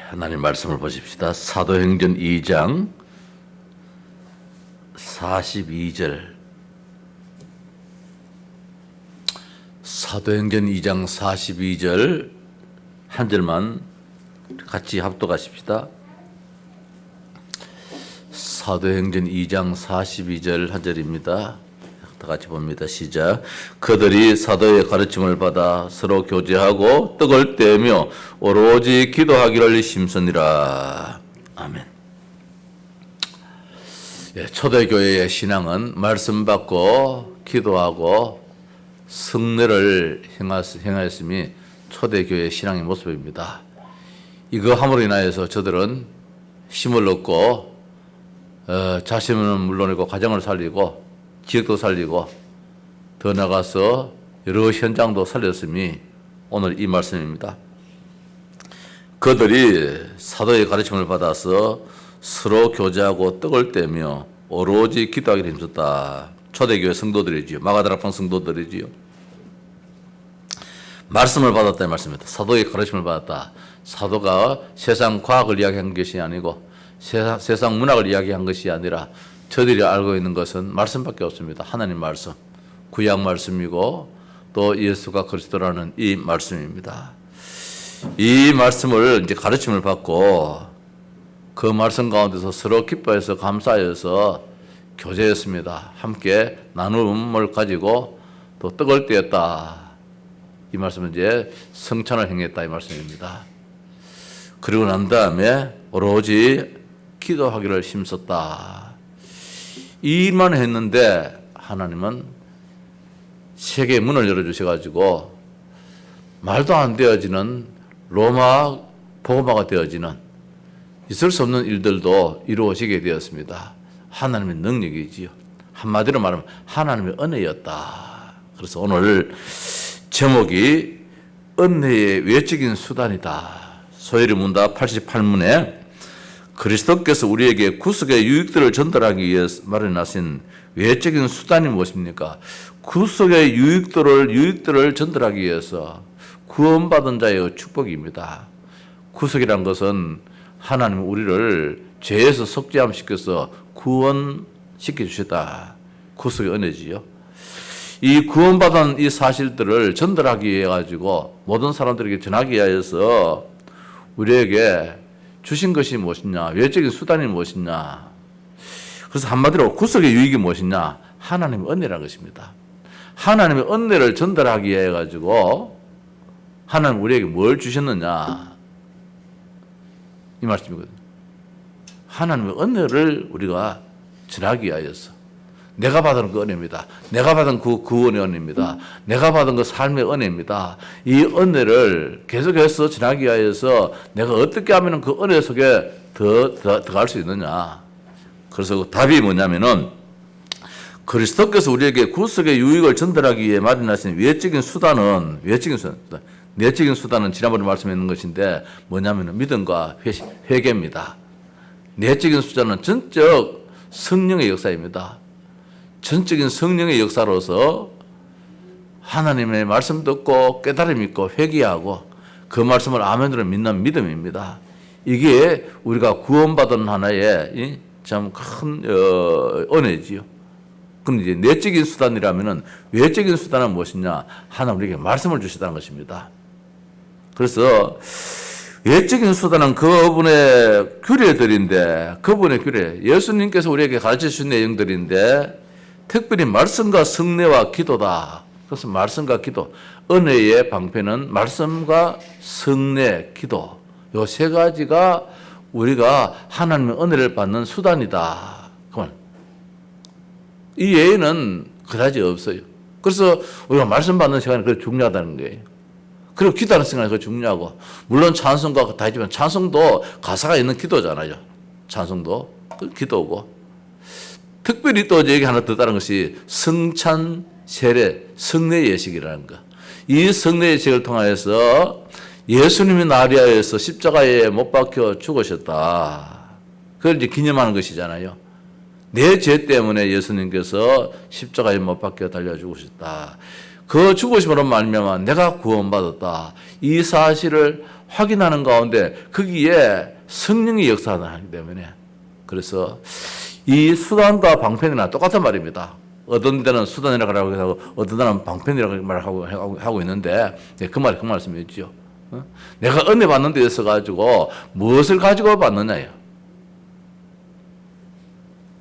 하나님 말씀을 보십시다. 사도행전 2장 42절. 사도행전 2장 42절 한 절만 같이 합독하십시다. 사도행전 2장 42절 한 절입니다. 다 같이 봅니다. 시작. 그들이 사도의 가르침을 받아 서로 교제하고 떡을 떼며 오로지 기도하기를 심쓰니라. 아멘. 초대교회의 신앙은 말씀 받고 기도하고 성례를 행하였음이 초대교회의 신앙의 모습입니다. 이거 함으로 인하여서 저들은 힘을 얻고 자신은 물론이고 가정을 살리고 지역도 살리고 더 나가서 여러 현장도 살렸음이 오늘 이 말씀입니다. 그들이 사도의 가르침을 받아서 서로 교제하고 떡을 떼며 오로지 기도하기를 힘썼다. 초대교회 성도들이지요. 마가다락방 성도들이지요. 말씀을 받았다는 말씀입니다. 사도의 가르침을 받았다. 사도가 세상 과학을 이야기한 것이 아니고 세상 문학을 이야기한 것이 아니라 저들이 알고 있는 것은 말씀밖에 없습니다. 하나님 말씀, 구약 말씀이고 또 예수가 그리스도라는 이 말씀입니다. 이 말씀을 이제 가르침을 받고 그 말씀 가운데서 서로 기뻐해서 감사해서 교제했습니다. 함께 나눔을 가지고 또 떡을 떼었다. 이 말씀은 이제 성찬을 행했다 이 말씀입니다. 그리고 난 다음에 오로지 기도하기를 힘썼다. 이 일만 했는데 하나님은 세계의 문을 열어주셔가지고 말도 안 되어지는 로마 복음화가 되어지는 있을 수 없는 일들도 이루어지게 되었습니다. 하나님의 능력이지요. 한마디로 말하면 하나님의 은혜였다. 그래서 오늘 제목이 은혜의 외적인 수단이다. 소요리 문답 88문에 그리스도께서 우리에게 구속의 유익들을 전달하기 위해 마련하신 외적인 수단이 무엇입니까? 구속의 유익들을 전달하기 위해서 구원받은 자의 축복입니다. 구속이란 것은 하나님이 우리를 죄에서 속죄함시켜서 구원시켜 주셨다. 구속의 은혜지요. 이 구원받은 이 사실들을 전달하기 위해 가지고 모든 사람들에게 전하기 위해서 우리에게 주신 것이 무엇이냐? 외적인 수단이 무엇이냐? 그래서 한마디로 구속의 유익이 무엇이냐? 하나님의 은혜라는 것입니다. 하나님의 은혜를 전달하기 위해 가지고 하나님 우리에게 뭘 주셨느냐? 이 말씀이거든요. 하나님의 은혜를 우리가 전하기 위하여서 내가 받은 그 은혜입니다. 내가 받은 그 구원의 은혜입니다. 내가 받은 그 삶의 은혜입니다. 이 은혜를 계속해서 전하기 위하여서 내가 어떻게 하면 그 은혜 속에 더 들어갈 수 있느냐. 그래서 그 답이 뭐냐면은 그리스도께서 우리에게 구속의 유익을 전달하기 위해 마련하신 외적인 수단은 내적인 수단은 지난번에 말씀했는 것인데 뭐냐면은 믿음과 회개입니다. 내적인 수단은 전적 성령의 역사입니다. 전적인 성령의 역사로서 하나님의 말씀 듣고 깨달음 있고 회개하고 그 말씀을 아멘으로 믿는 믿음입니다. 이게 우리가 구원받은 하나의 참 큰 은혜지요. 그럼 이제 내적인 수단이라면은 외적인 수단은 무엇이냐? 하나님 우리에게 말씀을 주시다는 것입니다. 그래서 외적인 수단은 그분의 규례들인데, 그분의 규례, 예수님께서 우리에게 가르쳐 주신 내용들인데 특별히 말씀과 성례와 기도다. 그래서 말씀과 기도, 은혜의 방편은 말씀과 성례, 기도. 요 세 가지가 우리가 하나님의 은혜를 받는 수단이다. 이 외에는 그다지 없어요. 그래서 우리가 말씀 받는 시간이 그렇게 중요하다는 거예요. 그리고 기도하는 시간이 그렇게 중요하고, 물론 찬송과 다 있지만 찬송도 가사가 있는 기도잖아요. 찬송도 기도고. 특별히 또 여기 하나 더 다른 것이 성찬, 세례, 성례 예식이라는 것. 이 성례 예식을 통하여서 예수님이 나를 위하여서 십자가에 못 박혀 죽으셨다. 그걸 이제 기념하는 것이잖아요. 내 죄 때문에 예수님께서 십자가에 못 박혀 달려 죽으셨다. 그 죽으심으로 말미암아 내가 구원받았다. 이 사실을 확인하는 가운데 거기에 성령의 역사를 하기 때문에 그래서 이 수단과 방편이나 똑같은 말입니다. 어떤 데는 수단이라고 하고 어떤 데는 방편이라고 말하고 있는데 그 말씀이었죠. 내가 은혜 받는 데 있어 가지고 무엇을 가지고 받느냐요.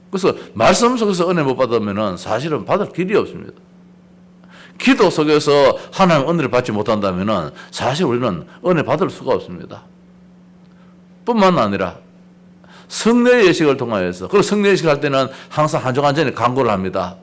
그래서 말씀 속에서 은혜 못 받으면은 사실은 받을 길이 없습니다. 기도 속에서 하나님 은혜를 받지 못한다면은 사실 우리는 은혜 받을 수가 없습니다. 뿐만 아니라 성례 예식을 통하여서 그리고 성례 예식을 할 때는 항상 한 주간 전에 간구를 합니다.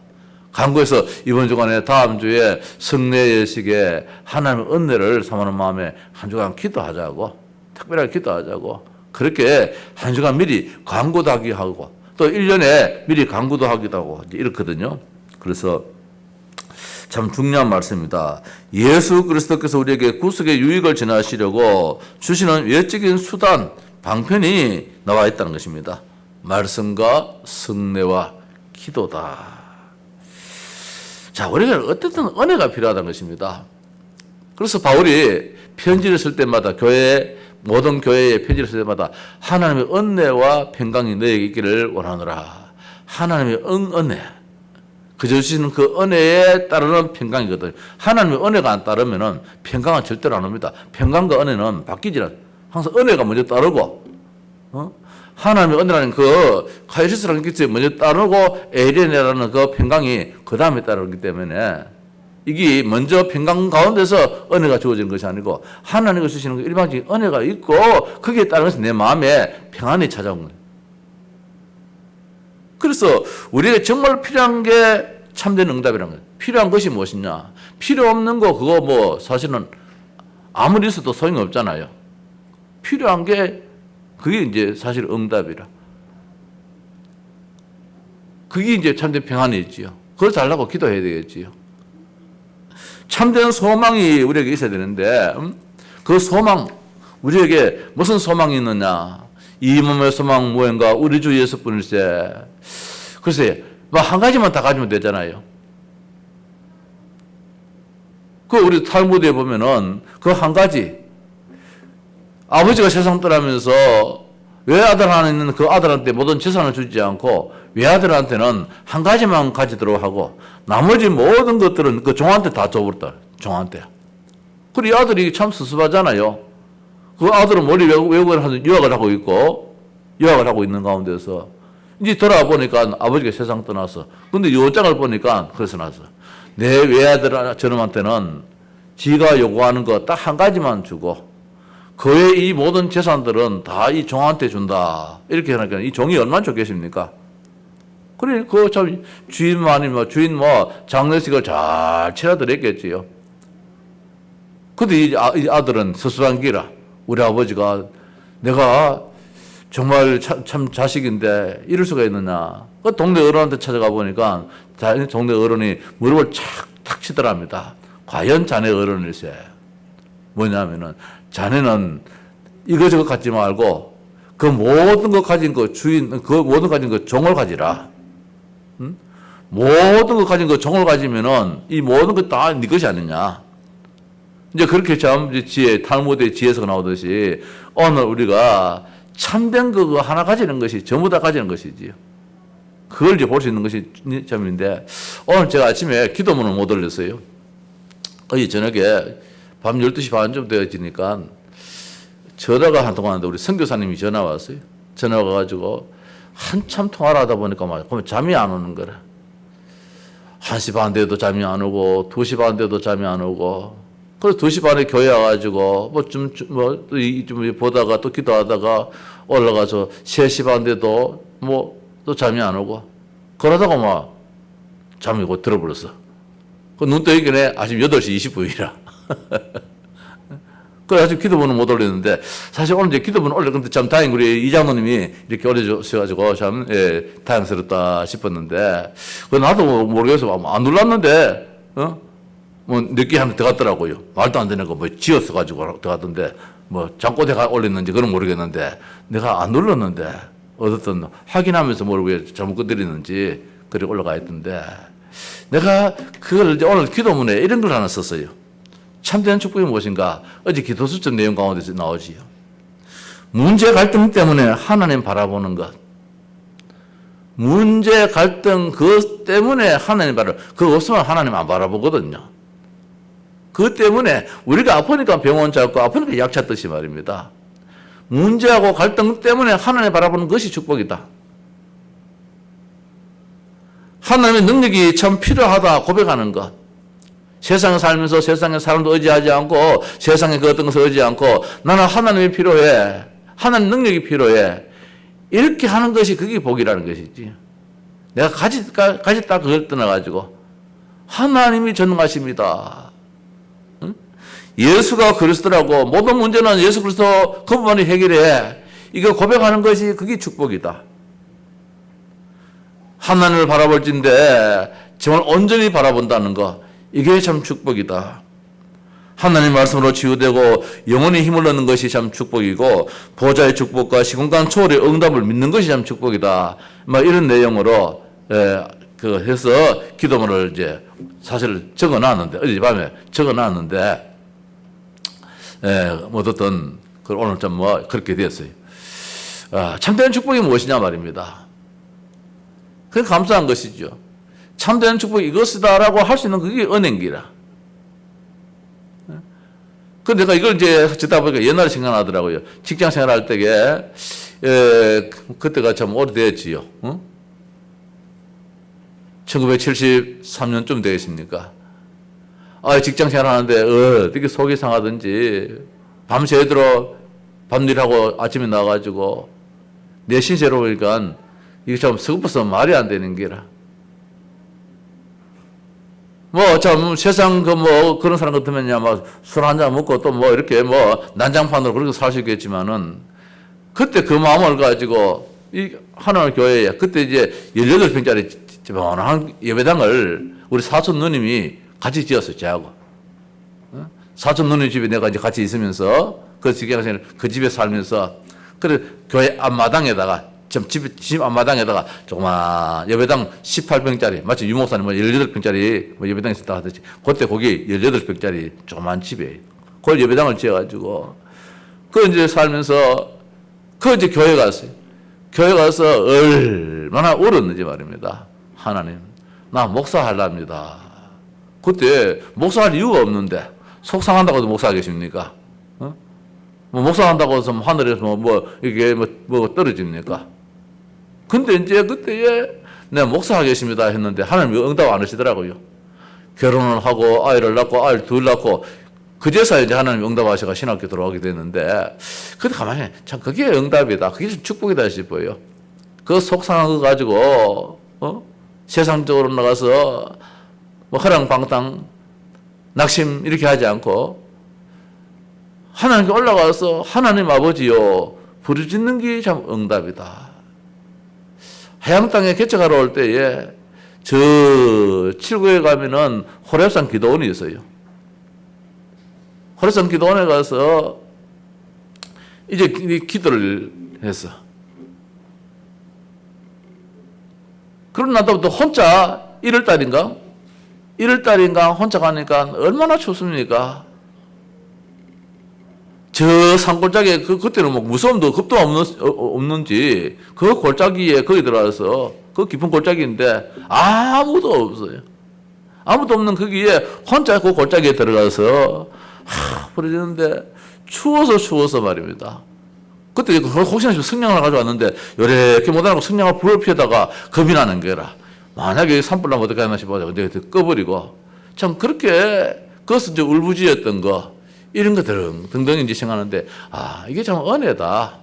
간구해서 이번 주간에 다음 주에 성례 예식에 하나님의 은혜를 삼하는 마음에 한 주간 기도하자고 특별하게 기도하자고 그렇게 한 주간 미리 간구도 하기도 하고 또 1년에 미리 간구도 하기도 하고 이렇거든요. 그래서 참 중요한 말씀입니다. 예수 그리스도께서 우리에게 구속의 유익을 전하시려고 주시는 외적인 수단, 방편이 나와 있다는 것입니다. 말씀과 성례와 기도다. 자, 우리가 어쨌든 은혜가 필요하다는 것입니다. 그래서 바울이 편지를 쓸 때마다 모든 교회에 편지를 쓸 때마다 하나님의 은혜와 평강이 너에게 있기를 원하노라. 하나님의 은혜. 그저 주시는 그 은혜에 따르는 평강이거든요. 하나님의 은혜가 안 따르면은 평강은 절대로 안 옵니다. 평강과 은혜는 바뀌지 않아요. 항상 은혜가 먼저 따르고, 하나님의 은혜라는 그 카이리스라는 기초에 먼저 따르고 에이레네라는 그 평강이 그 다음에 따르기 때문에 이게 먼저 평강 가운데서 은혜가 주어지는 것이 아니고 하나님이 주시는 그 일방적인 은혜가 있고 거기에 따라서 내 마음에 평안이 찾아온 거예요. 그래서 우리에게 정말 필요한 게 참된 응답이라는 거예요. 필요한 것이 무엇이냐? 필요 없는 거 그거 뭐 사실은 아무리 있어도 소용이 없잖아요. 필요한 게 그게 이제 사실 응답이라. 그게 이제 참된 평안이 있지요. 그걸 달라고 기도해야 되겠지요. 참된 소망이 우리에게 있어야 되는데 그 소망 우리에게 무슨 소망이 있느냐? 이 몸의 소망 무언가 우리 주 예수뿐일세. 글쎄 뭐 한 가지만 다 가지면 되잖아요. 그 우리 탈무드에 보면은 그 한 가지 아버지가 세상 떠나면서 외아들 하나 있는 그 아들한테 모든 재산을 주지 않고 외아들한테는 한 가지만 가지도록 하고 나머지 모든 것들은 그 종한테 다 줘버렸다. 종한테. 그리고 이 아들이 참 섭섭하잖아요. 그 아들은 머리 외국을 하는 유학을 하고 있고 유학을 하고 있는 가운데서 이제 돌아보니까 아버지가 세상 떠났어. 근데 요장을 보니까 그래서 났어. 내 외아들 저놈한테는 지가 요구하는 거 딱 한 가지만 주고 그의 이 모든 재산들은 다 이 종한테 준다. 이렇게 하니까 이 종이 얼마나 좋겠습니까? 그래, 그 참 주인 장례식을 잘 치러드렸겠지요. 근데 이 아들은 섭섭한 기라. 우리 아버지가 내가 정말 참 자식인데 이럴 수가 있느냐. 그 동네 어른한테 찾아가 보니까 동네 어른이 무릎을 탁 치더랍니다. 과연 자네 어른일세. 뭐냐면은 자네는 이거저거 갖지 말고 그 모든 것 가진 그 주인, 그 모든 것 가진 그 종을 가지라. 응? 모든 것 가진 그 종을 가지면은 이 모든 것 다 네 것이 아니냐. 이제 그렇게 참 탈무드의 지혜서가 나오듯이 오늘 우리가 참된 그거 하나 가지는 것이 전부 다 가지는 것이지요. 그걸 이제 볼 수 있는 것이 점인데 오늘 제가 아침에 기도문을 못 올렸어요. 어제 저녁에 밤 12시 반쯤 되어지니까 전화가 한통 왔는데 우리 선교사님이 전화 왔어요. 전화가 와가지고 한참 통화를 하다 보니까 그러면 잠이 안 오는 거라. 1시 반 돼도 잠이 안 오고 2시 반 돼도 잠이 안 오고 그래서 2시 반에 교회 와가지고 좀 보다가 또 기도하다가 올라가서 3시 반 돼도 또 잠이 안 오고 그러다가 잠이 곧 들어버렸어. 눈 뜨기는 아침 8시 20분이라. 그래, 아직 기도문을 못 올렸는데, 사실 오늘 이제 기도문을 올렸는데 참 다행 우리 이장로님이 이렇게 올려주셔가지고 참, 다행스럽다 싶었는데, 나도 모르겠어. 안 눌렀는데, 늦게 하면 들어갔더라고요. 말도 안 되는 거 지었어가지고 들어갔던데, 잠꼬대가 올렸는지 그건 모르겠는데, 내가 안 눌렀는데, 어쨌든 확인하면서 왜 잘못 건드리는지, 그래 올라가 있던데, 내가 그걸 이제 오늘 기도문에 이런 걸 하나 썼어요. 참된 축복이 무엇인가? 어제 기도수첩 내용 가운데서 나오지요. 문제 갈등 때문에 하나님 바라보는 것. 문제 갈등 그것 때문에 하나님 그거 없으면 하나님 안 바라보거든요. 그것 때문에 우리가 아프니까 병원 찾고 아프니까 약 찾듯이 말입니다. 문제하고 갈등 때문에 하나님 바라보는 것이 축복이다. 하나님의 능력이 참 필요하다 고백하는 것. 세상에 살면서 세상의 사람도 의지하지 않고 세상의 그 어떤 것을 의지하지 않고 나는 하나님이 필요해. 하나님 능력이 필요해. 이렇게 하는 것이 그게 복이라는 것이지. 내가 가졌다 그걸 떠나가지고 하나님이 전능하십니다. 응? 예수가 그리스도라고 모든 문제는 예수 그리스도 그분만이 해결해. 이거 고백하는 것이 그게 축복이다. 하나님을 바라볼진데 정말 온전히 바라본다는 것. 이게 참 축복이다. 하나님 말씀으로 치유되고 영혼의 힘을 얻는 것이 참 축복이고 보좌의 축복과 시공간 초월의 응답을 믿는 것이 참 축복이다. 막 이런 내용으로 해서 기도문을 이제 사실 적어놨는데 어젯밤에 적어놨는데 어떻든 오늘 좀 뭐 그렇게 됐어요. 참된 축복이 무엇이냐 말입니다. 그게 감사한 것이죠. 참된 축복이 이것이다라고 할 수 있는 그게 은행기라. 그 내가 이걸 이제 듣다 보니까 옛날에 생각나더라고요. 직장 생활할 때에 그때가 참 오래됐지요. 1973년쯤 되겠습니까? 직장 생활하는데 어떻게 속이 상하든지 밤새도록 밤일하고 아침에 나가지고 내 신세로 보니까 이게 참 서글퍼서 말이 안 되는 게라. 참, 세상, 그런 사람 같으면야, 술 한잔 먹고 또 이렇게 난장판으로 그렇게 살 수 있겠지만은, 그때 그 마음을 가지고, 이 하나님 교회에, 그때 이제 18평짜리 한 예배당을 우리 사촌 누님이 같이 지었어요, 저하고. 사촌 누님 집에 내가 이제 같이 있으면서, 그 집에 살면서, 그래, 교회 앞마당에다가, 집 앞마당에다가 조그만 예배당 18평짜리 마치 유 목사님 18평짜리 예배당이 있었다 하듯이 그때 거기 18평짜리 조그만 집에 그 예배당을 지어가지고 그 이제 살면서 그 이제 교회 갔어요. 교회 가서 얼마나 울었는지 말입니다. 하나님 나 목사하랍니다. 그때 목사할 이유가 없는데 속상한다고도 목사하겠습니까? 목사한다고 해서 하늘에서 이게 떨어집니까? 근데 이제 그때에 내가 목사하겠습니다 했는데 하나님이 응답 안 하시더라고요. 결혼을 하고 아이를 낳고 아이를 둘 낳고 그제서야 이제 하나님이 응답하셔가 신학교 들어오게 됐는데 그때 가만히 참 그게 응답이다. 그게 좀 축복이다 싶어요. 그 속상한 거 가지고 세상적으로 나가서 허랑방탕 낙심 이렇게 하지 않고 하나님께 올라가서 하나님 아버지요 부르짖는 게 참 응답이다. 해양 땅에 개척하러 올 때에 저 칠구에 가면은 호렙산 기도원이 있어요. 호렙산 기도원에 가서 이제 기도를 했어. 그러고 나서부터 혼자 1월달인가 혼자 가니까 얼마나 춥습니까? 저 산골짜기에 그때는 무서움도 겁도 없는지 그 골짜기에 거기 들어가서 그 깊은 골짜기인데 아무도 없어요. 아무도 없는 거기에 혼자 그 골짜기에 들어가서 부르짖는데 추워서 말입니다. 그때 혹시나 성냥을 가져왔는데 요렇게 못하고 성냥을 불을 피우다가 겁이 나는 게라. 만약에 산불 나면 어떻게 하나 싶어서 내가 꺼버리고 참 그렇게 그것은 이제 울부짖었던 거 이런 것들은 등등 이제 생각하는데 이게 참 은혜다.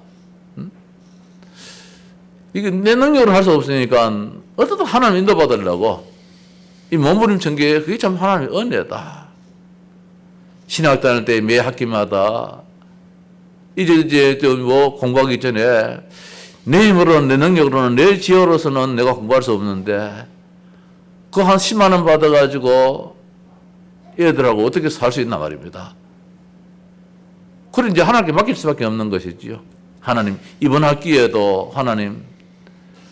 이게 내 능력으로 할 수 없으니까 어떻든 하나님 인도받으려고 이 몸부림친 게 그게 참 하나님의 은혜다. 신학 다닐 때 매 학기마다 이제 공부하기 전에 내 힘으로는 내 능력으로는 내 지혜로서는 내가 공부할 수 없는데 그 한 10만 원 받아가지고 애들하고 어떻게 살 수 있나 말입니다. 그래 이제 하나님께 맡길 수밖에 없는 것이지요. 하나님 이번 학기에도 하나님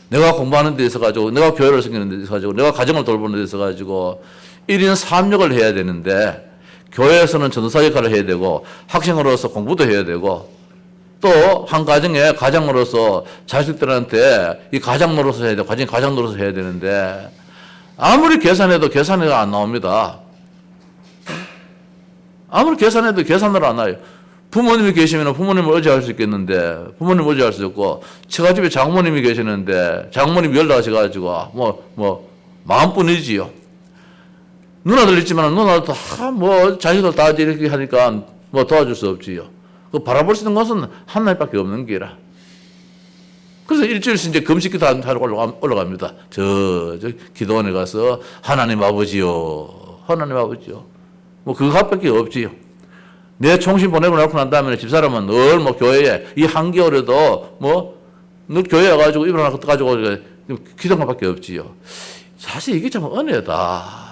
내가 공부하는 데 있어 가지고 내가 교회를 섬기는 데 있어 가지고 내가 가정을 돌보는 데 있어 가지고 1인 3역을 해야 되는데 교회에서는 전도사 역할을 해야 되고 학생으로서 공부도 해야 되고 또 한 가정에 가장으로서 자식들한테 이 가장 노릇을 해야 되고 가장 노릇을 해야 되는데 아무리 계산해도 계산이 안 나옵니다. 아무리 계산해도 계산으로 안 나요. 부모님이 계시면 부모님을 의지할 수 있겠는데 부모님 의지할 수 없고 처가집에 장모님이 계시는데 장모님이 연락하셔가지고 마음뿐이지요. 누나들 있지만 누나도 다 자식들 다 이렇게 하니까 도와줄 수 없지요. 그 바라볼 수 있는 것은 하나님밖에 없는 게라. 그래서 일주일씩 이제 금식기도 하러 올라갑니다. 저 기도원에 가서 하나님 아버지요, 하나님 아버지요. 그것밖에 없지요. 내 총신 보내고 나고 난 다음에 집사람은 늘 교회에 이 한겨울에도 늘 교회에 가가지고 이불 하나 가지고 기도한 것밖에 없지요. 사실 이게 참 은혜다.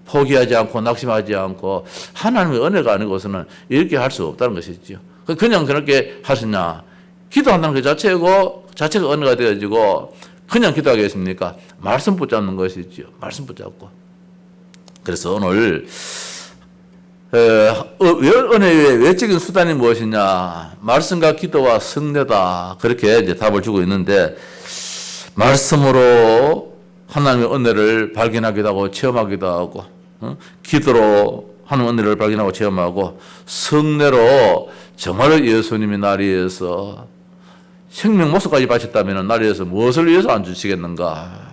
포기하지 않고 낙심하지 않고 하나님의 은혜가 아니고서는 이렇게 할 수 없다는 것이지요. 그냥 그렇게 하시냐. 기도한다는 그 자체가 은혜가 되어지고 그냥 기도하겠습니까? 말씀 붙잡는 것이지요. 말씀 붙잡고. 그래서 오늘 은혜의 외적인 수단이 무엇이냐? 말씀과 기도와 성례다. 그렇게 이제 답을 주고 있는데 말씀으로 하나님의 은혜를 발견하기도 하고 체험하기도 하고 기도로 하나님의 은혜를 발견하고 체험하고 성례로 정말 예수님이 나를 위해서 생명 목숨까지 바쳤다면 나를 위해서 무엇을 위해서 안 주시겠는가?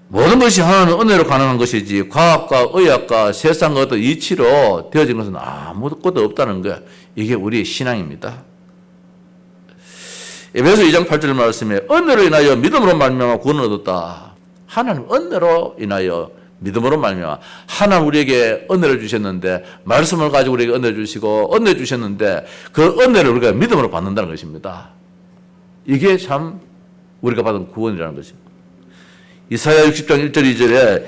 모든 것이 하나님의 은혜로 가능한 것이지 과학과 의학과 세상과 어떤 이치로 되어진 것은 아무것도 없다는 것. 이게 우리의 신앙입니다. 에베소 2장 8절 말씀에 은혜로 인하여 믿음으로 말미암아 구원을 얻었다. 하나님 은혜로 인하여 믿음으로 말미암아 하나님 우리에게 은혜를 주셨는데 말씀을 가지고 우리에게 은혜를 주시고 은혜 주셨는데 그 은혜를 우리가 믿음으로 받는다는 것입니다. 이게 참 우리가 받은 구원이라는 것입니다. 이사야 60장 1절 2절에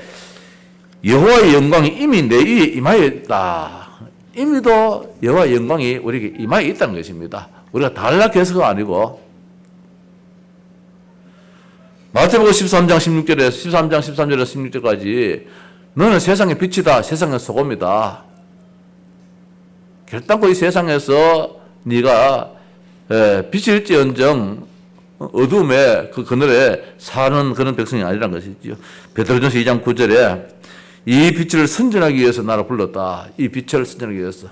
여호와의 영광이 이미 내 위에 임하여 있다. 이미도 여호와의 영광이 우리에게 임하여 있다는 것입니다. 우리가 달라고 해서가 아니고 마태복음 13장 13절에서 16절까지 너는 세상의 빛이다. 세상의 소금이다. 결단코 이 세상에서 네가 빛일지언정 어두움에 그 그늘에 사는 그런 백성이 아니란 것이지요. 베드로전서 2장 9절에 이 빛을 선전하기 위해서 나를 불렀다. 이 빛을 선전하기 위해서.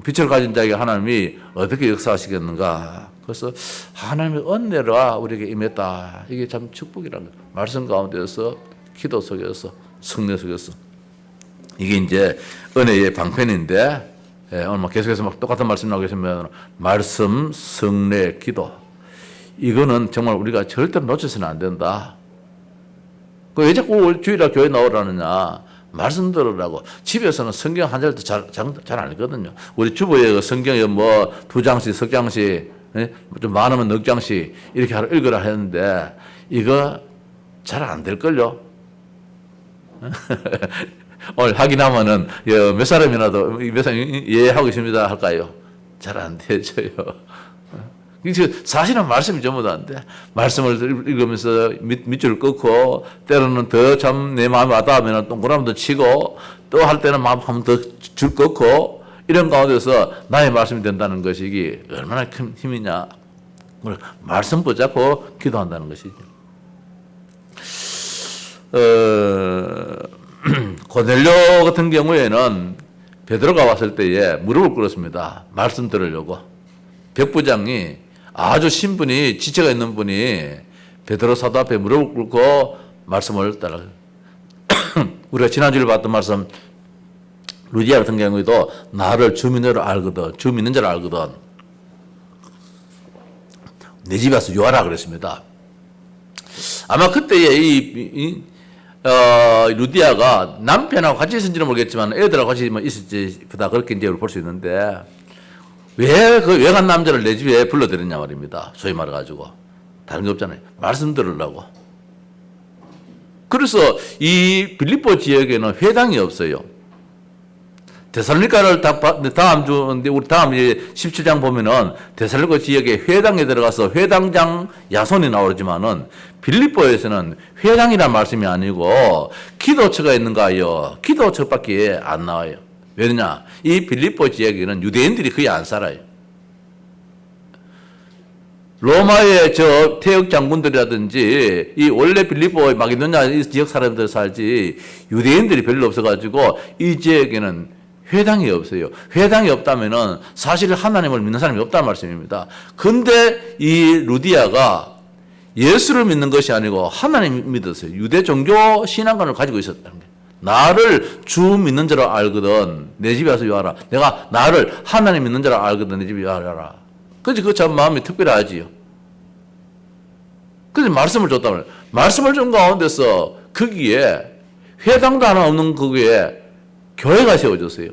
빛을 가진 자에게 하나님이 어떻게 역사하시겠는가. 그래서 하나님의 은혜가 우리에게 임했다. 이게 참 축복이라는 거예요. 말씀 가운데서 기도 속에서 성례 속에서 이게 이제 은혜의 방편인데 오늘 계속해서 똑같은 말씀 나오겠으면 말씀, 성례, 기도 이거는 정말 우리가 절대로 놓쳐서는 안 된다. 왜 자꾸 주일날 교회 나오라느냐? 말씀 들으라고. 집에서는 성경 한 절도 잘 안 읽거든요. 우리 주부의 성경에 2장씩, 석 장씩, 좀 많으면 넉 장씩 이렇게 읽으라 했는데 이거 잘 안 될걸요? 오늘 확인하면은 몇 사람이라도 몇 사람 이해하고 있습니다 할까요? 잘 안 되죠요. 사실은 말씀이 전부 다 안 돼. 말씀을 읽으면서 밑줄을 긋고 때로는 더 참 내 마음에 와닿으면 동그라미도 치고 또 할 때는 마음 한번 더 줄 긋고 이런 가운데서 나의 말씀이 된다는 것이 이게 얼마나 큰 힘이냐. 말씀 붙잡고 기도한다는 것이죠. 고넬료 같은 경우에는 베드로가 왔을 때에 무릎을 꿇었습니다. 말씀 들으려고. 백부장이 아주 신분이 지체가 있는 분이 베드로 사도 앞에 무릎을 꿇고 말씀을 따라. 우리가 지난주에 봤던 말씀 루디아 같은 경우에도 나를 주 믿는 줄 알거든. 내 집에 와서 요하라 그랬습니다. 아마 그때에 루디아가 남편하고 같이 있었는지는 모르겠지만 애들하고 같이 있었지 보다 그렇게 이제 볼 수 있는데 왜 그 외간 남자를 내 집에 불러들였냐 말입니다. 소위 말해가지고 다른 게 없잖아요. 말씀 들으려고. 그래서 이 빌립보 지역에는 회당이 없어요. 데살로니가를 다음 주인데 우리 다음 이제 17장 보면은 데살로니가 지역에 회당에 들어가서 회당장 야손이 나오지만은 빌립보에서는 회당이란 말씀이 아니고 기도처가 있는가요? 기도처밖에 안 나와요. 왜냐? 이 빌립보 지역에는 유대인들이 거의 안 살아요. 로마의 저 태역 장군들이라든지 이 원래 빌립보 마게도냐 이 지역 사람들 살지 유대인들이 별로 없어가지고 이 지역에는 회당이 없어요. 회당이 없다면은 사실 하나님을 믿는 사람이 없다는 말씀입니다. 근데 이 루디아가 예수를 믿는 것이 아니고 하나님 믿었어요. 유대 종교 신앙관을 가지고 있었다는 거예요. 나를 주 믿는 자로 알거든 내 집에 와서 와라. 내가 나를 하나님 믿는 자로 알거든 내 집에 와라. 그래서 그 참 마음이 특별하지요. 그래서 말씀을 줬다 말이에요. 말씀을 준 가운데서 거기에 회당도 하나 없는 거기에 교회가 세워졌어요.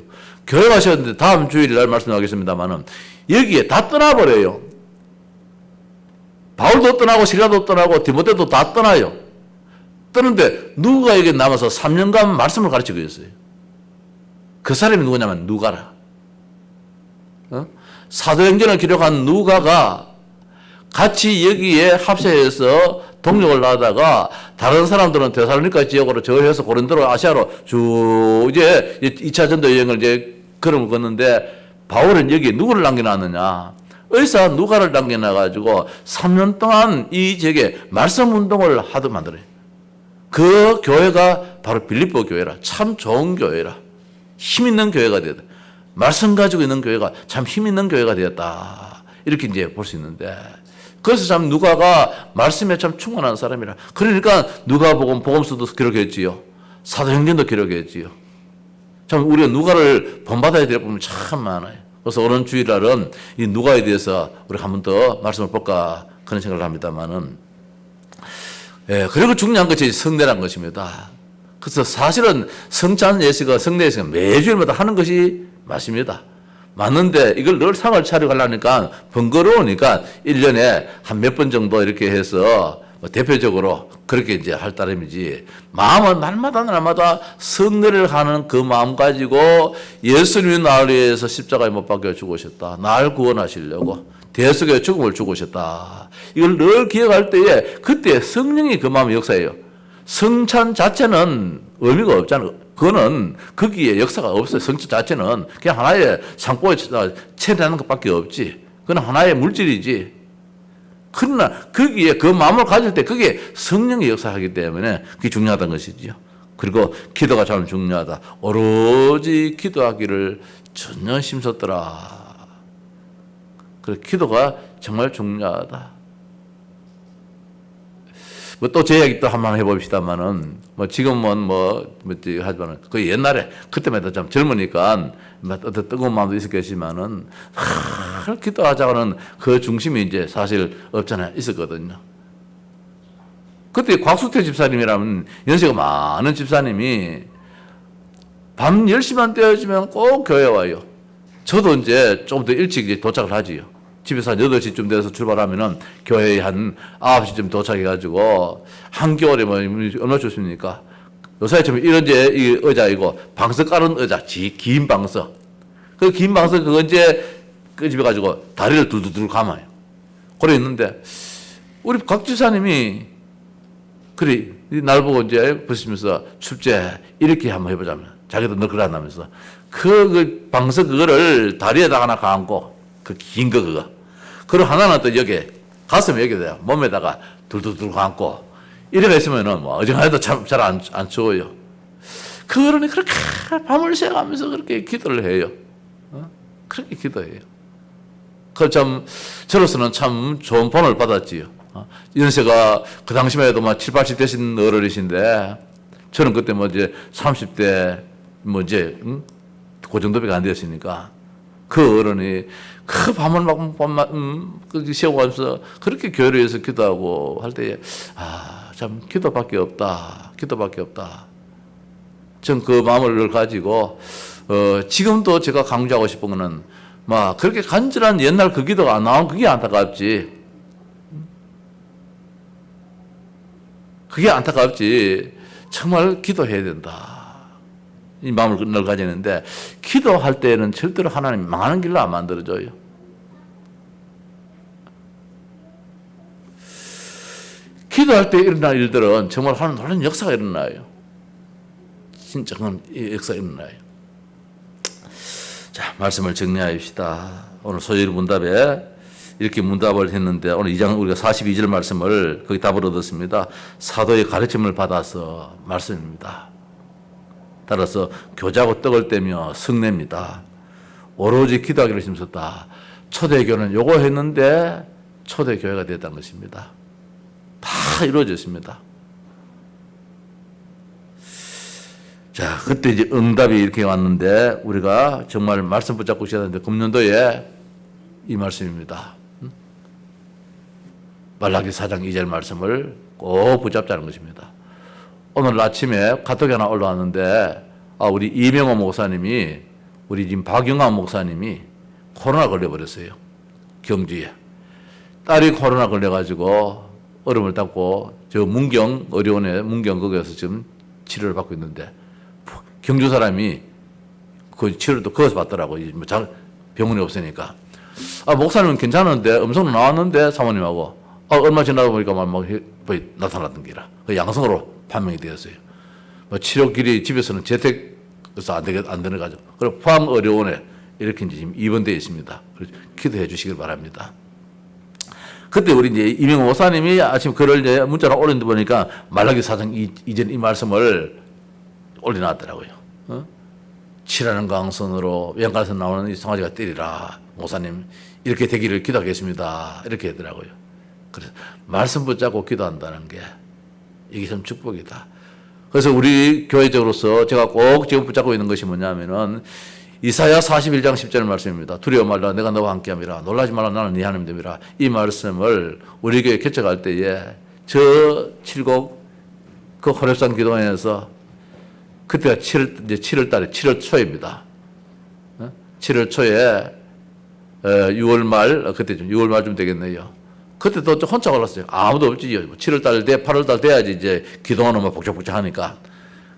교회가 세웠는데 다음 주일날 말씀하겠습니다만은 여기에 다 떠나버려요. 바울도 떠나고 실라도 떠나고 디모데도 다 떠나요. 떠는데 누가 여기 남아서 3년간 말씀을 가르치고 있어요. 그 사람이 누구냐면 누가라. 사도행전을 기록한 누가가 같이 여기에 합세해서 동력을 하다가 다른 사람들은 데살로니가 지역으로 저해서 고린도로 아시아로 쭉 이제 2차 전도 여행을 이제 걸음을 걷는데 바울은 여기에 누구를 남겨놨느냐? 의사 누가를 남겨놔가지고 3년 동안 이 지역에 말씀 운동을 하도 만들어요. 그 교회가 바로 빌립보 교회라. 참 좋은 교회라. 힘 있는 교회가 되었다. 말씀 가지고 있는 교회가 참 힘 있는 교회가 되었다. 이렇게 이제 볼 수 있는데 그래서 참 누가가 말씀에 참 충만한 사람이라. 그러니까 누가복음 복음서도 기록했지요. 사도행전도 기록했지요. 참 우리가 누가를 본받아야 될 부분이 참 많아요. 그래서 오늘 주일날은 이 누가에 대해서 우리가 한 번 더 말씀을 볼까 그런 생각을 합니다만은 그리고 중요한 것이 성례란 것입니다. 그래서 사실은 성찬 예식과 성례 예식은 매주일마다 하는 것이 맞습니다. 맞는데 이걸 늘 상을 차려가려니까 번거로우니까 1년에 한 몇 번 정도 이렇게 해서 대표적으로 그렇게 이제 할 따름이지 마음은 날마다 성례를 하는 그 마음 가지고 예수님이 나를 위해서 십자가에 못 박혀 죽으셨다. 날 구원하시려고 대속의 죽음을 죽으셨다. 이걸 늘 기억할 때에 그때 성령이 그 마음의 역사예요. 성찬 자체는 의미가 없잖아요. 그거는 거기에 역사가 없어요. 성찬 자체는 그냥 하나의 상보에 체리하는 것밖에 없지. 그건 하나의 물질이지. 그러나 거기에 그 마음을 가질 때 그게 성령이 역사하기 때문에 그게 중요하다는 것이지요. 그리고 기도가 참 중요하다. 오로지 기도하기를 전혀 힘썼더라. 그래서 기도가 정말 중요하다. 뭐 또 제 이야기 또 한번 해봅시다만은 뭐 지금은 하지만은 그 옛날에 그때마다 참 젊으니까 어떤 뜨거운 마음도 있었겠지만은 기도하자고는 그 중심이 이제 사실 없잖아요. 있었거든요. 그때 곽수태 집사님이라면 연세가 많은 집사님이 밤 10시만 되어지면 꼭 교회 와요. 저도 이제 좀 더 일찍 이제 도착을 하지요. 집에서 한 8시쯤 돼서 출발하면은 교회에 한 9시쯤 도착해가지고 한겨울에 뭐 얼마나 좋습니까? 요새처럼 이런 이 의자이고 방석 깔은 의자, 긴 방석. 그 긴 방석 그거 이제 끄집어가지고 다리를 둘둘 감아요. 그래 있는데 우리 곽 지사님이 그래 날 보고 이제 보시면서 축제 이렇게 한번 해보자면 자기도 늘 그러다면서 그 방석 그거를 다리에다가 하나 감고 그 긴 거 그거. 그리고 하나는 또 여기 가슴에 여기 돼요. 몸에다가 둘둘둘 감고 이래가 있으면은 뭐 어정해도 참 잘 안 추워요. 그러니 그렇게 밤을 새가면서 그렇게 기도를 해요. 그렇게 기도해요. 그 참 저로서는 참 좋은 본을 받았지요. 연세가 그 당시만 해도 막 7, 80 되신 어른이신데 저는 그때 뭐 이제 30대 뭐 이제 그 정도밖에 안 되었으니까 그 어른이 그 밤을 막 세워가면서 그렇게 교회를 위해서 기도하고 할 때에 참 기도밖에 없다. 기도밖에 없다. 전 그 마음을 가지고 지금도 제가 강조하고 싶은 거는 막 그렇게 간절한 옛날 그 기도가 안 나온 그게 안타깝지. 그게 안타깝지. 정말 기도해야 된다. 이 마음을 늘 가지는데 기도할 때는 절대로 하나님 망하는 길로 안 만들어줘요. 기도할 때 일어날 일들은 정말 하나님 놀라운 역사가 일어나요. 진짜 그건 역사가 일어나요. 자, 말씀을 정리합시다. 오늘 소요일 문답에 이렇게 문답을 했는데 오늘 2장 우리가 42절 말씀을 거기 답을 얻었습니다. 사도의 가르침을 받아서 말씀입니다. 따라서 교자고 떡을 떼며 성례입니다. 오로지 기도하기를 힘썼다. 초대교회는 요거 했는데 초대교회가 됐다는 것입니다. 다 이루어졌습니다. 자, 그때 이제 응답이 이렇게 왔는데 우리가 정말 말씀 붙잡고 있어야 되는데 금년도에 이 말씀입니다. 말라기 4장 2절 말씀을 꼭 붙잡자는 것입니다. 오늘 아침에 카톡이 하나 올라왔는데 우리 이명호 목사님이 우리 지금 박영환 목사님이 코로나 걸려버렸어요. 경주에. 딸이 코로나 걸려가지고 얼음을 닦고 저 문경 의료원에 문경 거기에서 지금 치료를 받고 있는데 경주 사람이 그 치료도 거기서 받더라고요. 병원이 없으니까. 목사님은 괜찮은데 음성은 나왔는데 사모님하고 얼마 지나다 보니까 막 나타났던 기라. 그 양성으로 판명이 되었어요. 치료길이 집에서는 재택에서 안 되는 거죠. 그리고 포항의료원에 이렇게 이제 지금 입원되어 있습니다. 기도해 주시길 바랍니다. 그때 우리 이제 이명호 목사님이 아침 글을 이제 문자로 올린다 보니까 말라기 4장 이전 이 말씀을 올려놨더라고요. 치라는 강선으로 왼가에서 나오는 이 송아지가 때리라. 목사님 이렇게 되기를 기도하겠습니다. 이렇게 하더라고요. 그래서 말씀 붙잡고 기도한다는 게 이게 참 축복이다. 그래서 우리 교회적으로서 제가 꼭 지금 붙잡고 있는 것이 뭐냐면은 이사야 41장 10절 말씀입니다. 두려워 말라 내가 너와 함께함이라 놀라지 말라 나는 네 하나님 됨이라. 이 말씀을 우리 교회 개척할 때에 저 7곡 그 호렙산 기도원에서 그때가 7월 달에 7월 초입니다. 7월 초에 6월 말 그때쯤 6월 말쯤 되겠네요. 그때 또 혼자 올랐어요. 아무도 없지. 7월 달 돼 8월 달 돼야지 이제 기도하는 뭐 복잡복잡 하니까.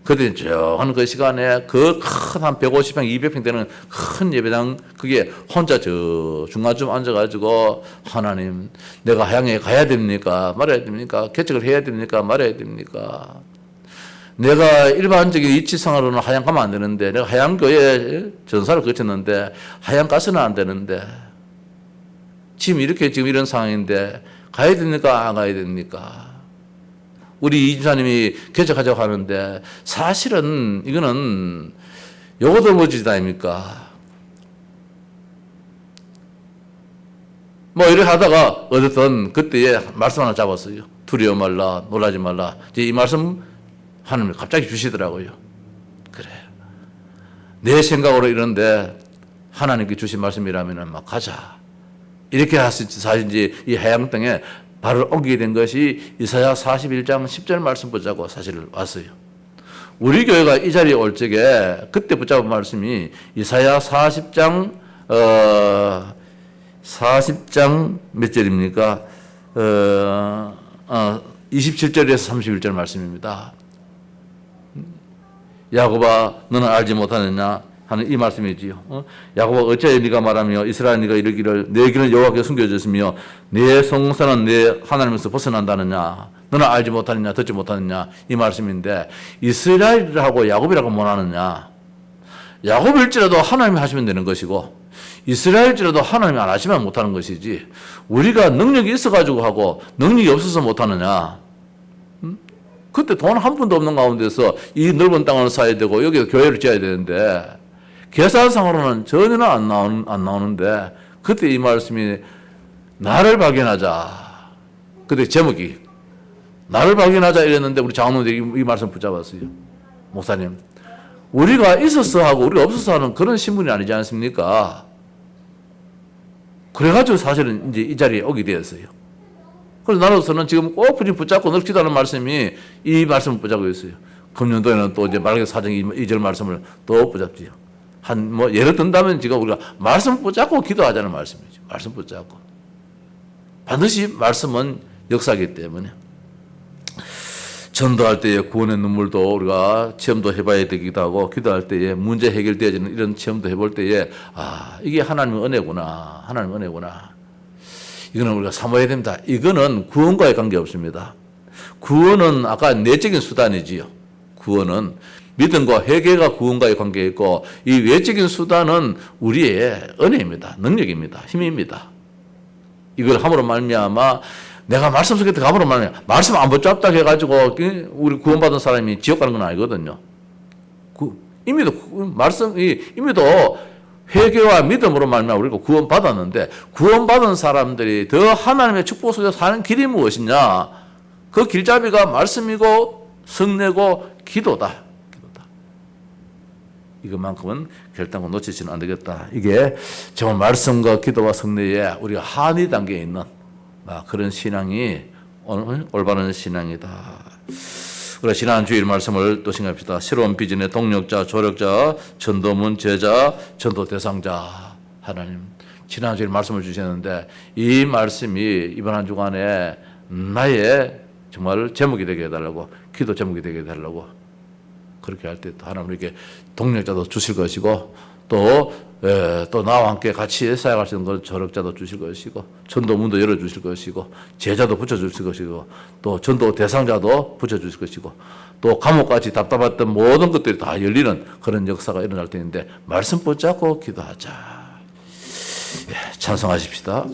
그때 조용한 그 시간에 그 큰 한 150평, 200평 되는 큰 예배당 그게 혼자 저 중간쯤 앉아가지고 하나님 내가 하양에 가야 됩니까? 말아야 됩니까? 개척을 해야 됩니까? 말아야 됩니까? 내가 일반적인 이치상으로는 하양 가면 안 되는데 내가 하양교회 전사를 거쳤는데 하양 가서는 안 되는데 지금 이런 상황인데 가야 됩니까? 안 가야 됩니까? 우리 이 집사님이 개척하자고 하는데 사실은 이거는 요거도 뭐지다 아닙니까? 뭐 이렇게 하다가 어쨌든 그때에 말씀 하나 잡았어요. 두려워 말라 놀라지 말라. 이제 이 말씀 하나님이 갑자기 주시더라고요. 그래. 내 생각으로 이런데 하나님께 주신 말씀이라면 막 가자. 이렇게 사실 이제 이 해양 땅에 발을 옮기게 된 것이 이사야 41장 10절 말씀 붙잡고 사실 왔어요. 우리 교회가 이 자리에 올 적에 그때 붙잡은 말씀이 이사야 40장 40장 몇 절입니까? 27절에서 31절 말씀입니다. 야곱아 너는 알지 못하느냐 하는 이 말씀이지요. 야곱아 어찌하여 네가 말하며 이스라엘 네가 이르기를 내 길은 여호와께 숨겨졌으며 내 성산은 내 하나님에서 벗어난다느냐 너는 알지 못하느냐 듣지 못하느냐 이 말씀인데 이스라엘이라고 야곱이라고 못하느냐. 야곱일지라도 하나님이 하시면 되는 것이고 이스라엘일지라도 하나님이 안 하시면 못하는 것이지 우리가 능력이 있어가지고 하고 능력이 없어서 못하느냐. 그때 돈 한 푼도 없는 가운데서 이 넓은 땅을 사야 되고 여기서 교회를 지어야 되는데 계산상으로는 전혀 안 나오는데 그때 이 말씀이 나를 발견하자. 그때 제목이 나를 발견하자 이랬는데 우리 장로들이 이 말씀 붙잡았어요. 목사님 우리가 있어서 하고 우리가 없어서 하는 그런 신분이 아니지 않습니까? 그래가지고 사실은 이제 이 자리에 오게 되었어요. 그래서 나로서는 지금 꼭 붙잡고 늘 기도하는 말씀이 이 말씀을 붙잡고 있어요. 금년도에는 또 이제 말라기 4장 2절 말씀을 또 붙잡지요. 뭐 예를 든다면 지금 우리가 말씀 붙잡고 기도하자는 말씀이죠. 말씀 붙잡고. 반드시 말씀은 역사이기 때문에. 전도할 때의 구원의 눈물도 우리가 체험도 해봐야 되기도 하고, 기도할 때에 문제 해결되어지는 이런 체험도 해볼 때에 이게 하나님의 은혜구나, 하나님의 은혜구나. 이거는 우리가 사모해야 됩니다. 이거는 구원과의 관계없습니다. 구원은 아까 내적인 수단이지요. 구원은 믿음과 회개가 구원과의 관계에 있고, 이 외적인 수단은 우리의 은혜입니다. 능력입니다. 힘입니다. 이걸 함으로 말미암아 내가 말씀 속에 들어가므로 말미암아 말씀 안 붙잡다 해가지고 우리 구원받은 사람이 지옥 가는 건 아니거든요. 이미도 이미도 회개와 믿음으로 말미암아 우리가 구원받았는데, 구원받은 사람들이 더 하나님의 축복 속에서 사는 길이 무엇이냐? 그 길잡이가 말씀이고 성례고 기도다. 이것만큼은 결단코 놓치지는 안 되겠다. 이게 정말 말씀과 기도와 성례에 우리가 한이 단계에 있는 그런 신앙이 올바른 신앙이다. 그래, 지난 주일 말씀을 또 생각합시다. 새로운 비전의 동력자, 조력자, 전도문 제자, 전도 대상자. 하나님, 지난 주일 말씀을 주셨는데 이 말씀이 이번 한 주간에 나의 정말 제목이 되게 해달라고, 기도 제목이 되게 해달라고, 그렇게 할 때 하나님 우리에게 동력자도 주실 것이고, 또 나와 함께 같이 사역할 수 있는 조력자도 주실 것이고, 전도문도 열어주실 것이고, 제자도 붙여주실 것이고, 또 전도 대상자도 붙여주실 것이고, 또 감옥같이 답답했던 모든 것들이 다 열리는 그런 역사가 일어날 텐데, 말씀 붙잡고 기도하자. 찬송하십시다.